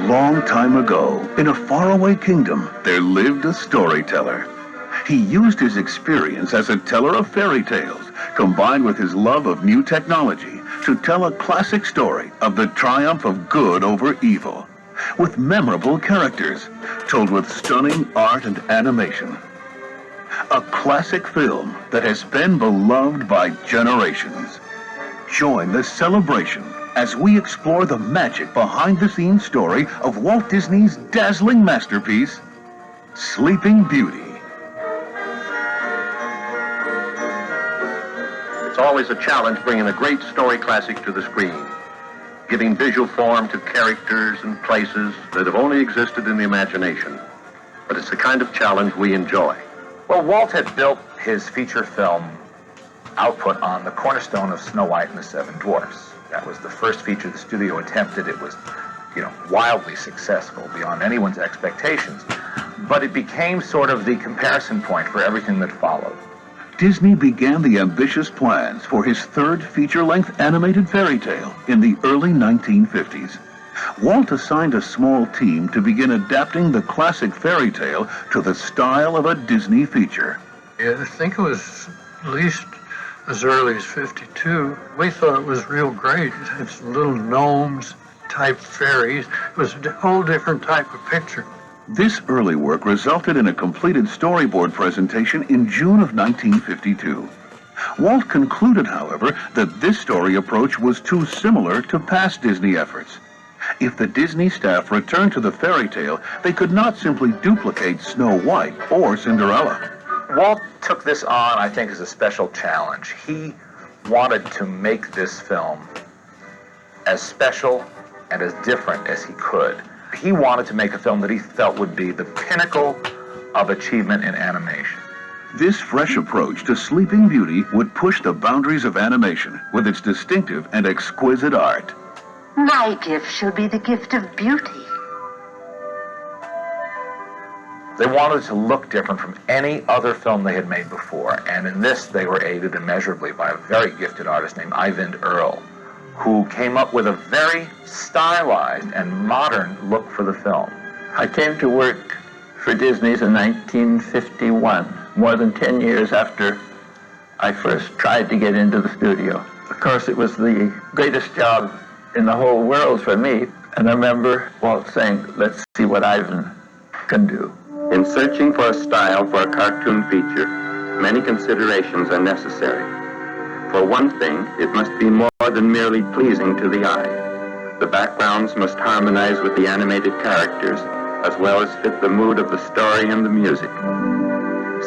long time ago, in a faraway kingdom, there lived a storyteller. He used his experience as a teller of fairy tales, combined with his love of new technology, to tell a classic story of the triumph of good over evil, with memorable characters, told with stunning art and animation. A classic film that has been beloved by generations. Join the celebration as we explore the magic behind-the-scenes story of Walt Disney's dazzling masterpiece, Sleeping Beauty. It's always a challenge bringing a great story classic to the screen, giving visual form to characters and places that have only existed in the imagination. But it's the kind of challenge we enjoy. Well, Walt had built his feature film output on the cornerstone of Snow White and the Seven Dwarfs. That was the first feature the studio attempted. It was, wildly successful beyond anyone's expectations. But it became sort of the comparison point for everything that followed. Disney began the ambitious plans for his third feature-length animated fairy tale in the early 1950s. Walt assigned a small team to begin adapting the classic fairy tale to the style of a Disney feature. I think it was at least as early as 52. We thought it was real great. It's little gnomes type fairies. It was a whole different type of picture. This early work resulted in a completed storyboard presentation in June of 1952. Walt concluded, however, that this story approach was too similar to past Disney efforts. If the Disney staff returned to the fairy tale, they could not simply duplicate Snow White or Cinderella. Walt took this on, I think, as a special challenge. He wanted to make this film as special and as different as he could. He wanted to make a film that he felt would be the pinnacle of achievement in animation. This fresh approach to Sleeping Beauty would push the boundaries of animation with its distinctive and exquisite art. My gift shall be the gift of beauty. They wanted to look different from any other film they had made before, and in this they were aided immeasurably by a very gifted artist named Eyvind Earle, who came up with a very stylized and modern look for the film. I came to work for Disney's in 1951, more than 10 years after I first tried to get into the studio. Of course, it was the greatest job in the whole world for me, and I remember Walt saying, "Let's see what Ivan can do." In searching for a style for a cartoon feature, many considerations are necessary. For one thing, it must be more than merely pleasing to the eye. The backgrounds must harmonize with the animated characters, as well as fit the mood of the story and the music.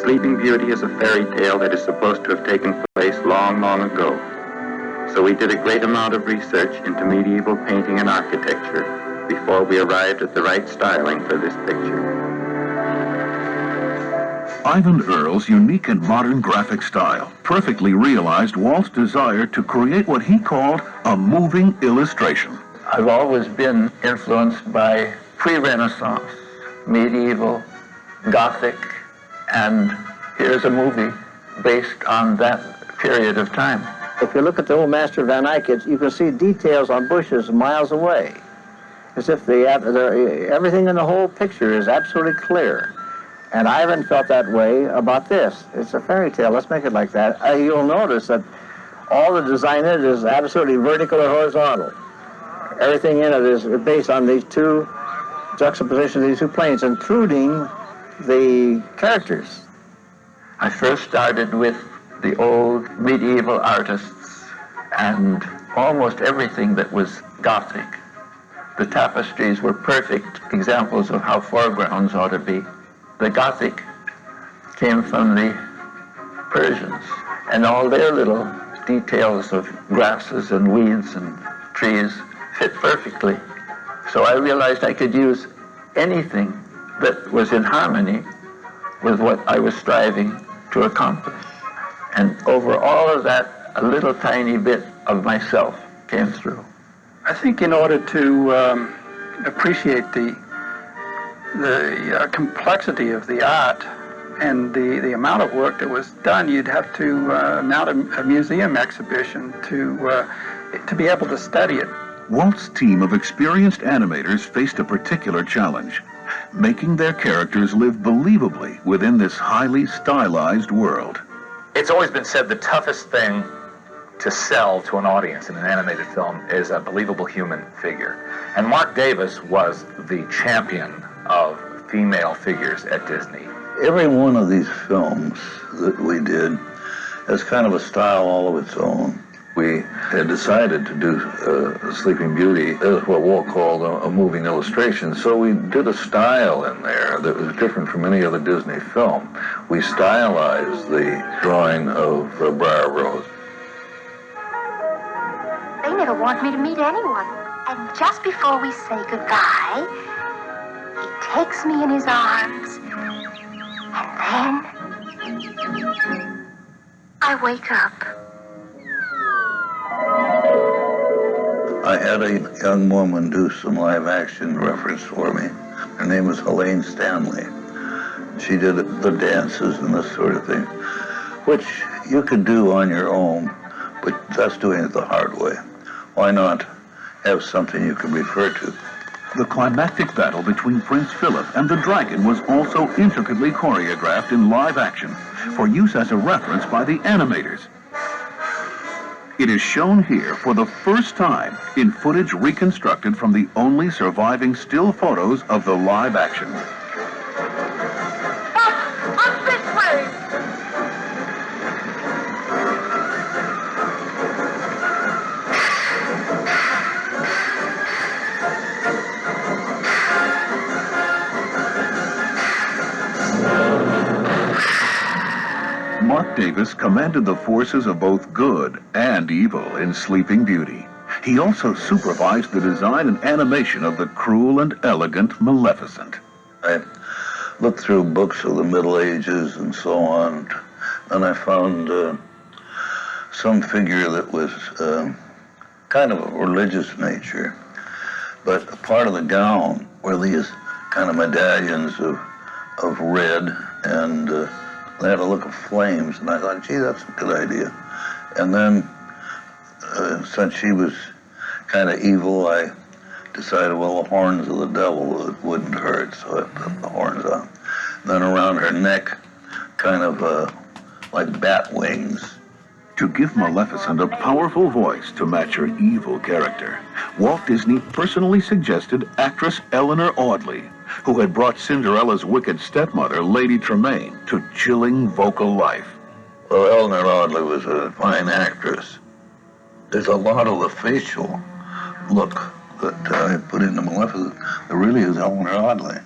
Sleeping Beauty is a fairy tale that is supposed to have taken place long, long ago. So we did a great amount of research into medieval painting and architecture before we arrived at the right styling for this picture. Eyvind Earle's unique and modern graphic style perfectly realized Walt's desire to create what he called a moving illustration. I've always been influenced by pre-Renaissance, medieval, Gothic, and here's a movie based on that period of time. If you look at the old Master Van Eyck, you can see details on bushes miles away, as if everything in the whole picture is absolutely clear. And Ivan felt that way about this. It's a fairy tale. Let's make it like that. You'll notice that all the design in it is absolutely vertical or horizontal. Everything in it is based on these two juxtapositions, these two planes, including the characters. I first started with the old medieval artists and almost everything that was Gothic. The tapestries were perfect examples of how foregrounds ought to be. The Gothic came from the Persians, and all their little details of grasses and weeds and trees fit perfectly. So I realized I could use anything that was in harmony with what I was striving to accomplish. And over all of that, a little tiny bit of myself came through. I think in order to appreciate the complexity of the art and the amount of work that was done, you'd have to mount a museum exhibition to be able to study it Walt's team of experienced animators faced a particular challenge, making their characters live believably within this highly stylized world. It's always been said the toughest thing to sell to an audience in an animated film is a believable human figure. And Mark Davis was the champion of female figures at Disney. Every one of these films that we did has kind of a style all of its own. We had decided to do Sleeping Beauty as what Walt called a moving illustration, so we did a style in there that was different from any other Disney film. We stylized the drawing of Briar Rose. They never want me to meet anyone. And just before we say goodbye, he takes me in his arms. And then I wake up. I had a young woman do some live action reference for me. Her name was Helene Stanley. She did the dances and this sort of thing, which you could do on your own, but that's doing it the hard way. Why not have something you can refer to? The climactic battle between Prince Philip and the dragon was also intricately choreographed in live action for use as a reference by the animators. It is shown here for the first time in footage reconstructed from the only surviving still photos of the live action. Up this way! Mark Davis commanded the forces of both good and evil in Sleeping Beauty. He also supervised the design and animation of the cruel and elegant Maleficent. I looked through books of the Middle Ages and so on, and I found some figure that was kind of a religious nature, but a part of the gown were these kind of medallions of red, and they had a look of flames, and I thought, gee, that's a good idea. And then, since she was kind of evil, I decided, well, the horns of the devil wouldn't hurt, so I put the horns on. Then around her neck, kind of like bat wings. To give Maleficent a powerful voice to match her evil character, Walt Disney personally suggested actress Eleanor Audley, who had brought Cinderella's wicked stepmother, Lady Tremaine, to chilling vocal life. Well, Eleanor Audley was a fine actress. There's a lot of the facial look that I put into Maleficent that really is Eleanor Audley.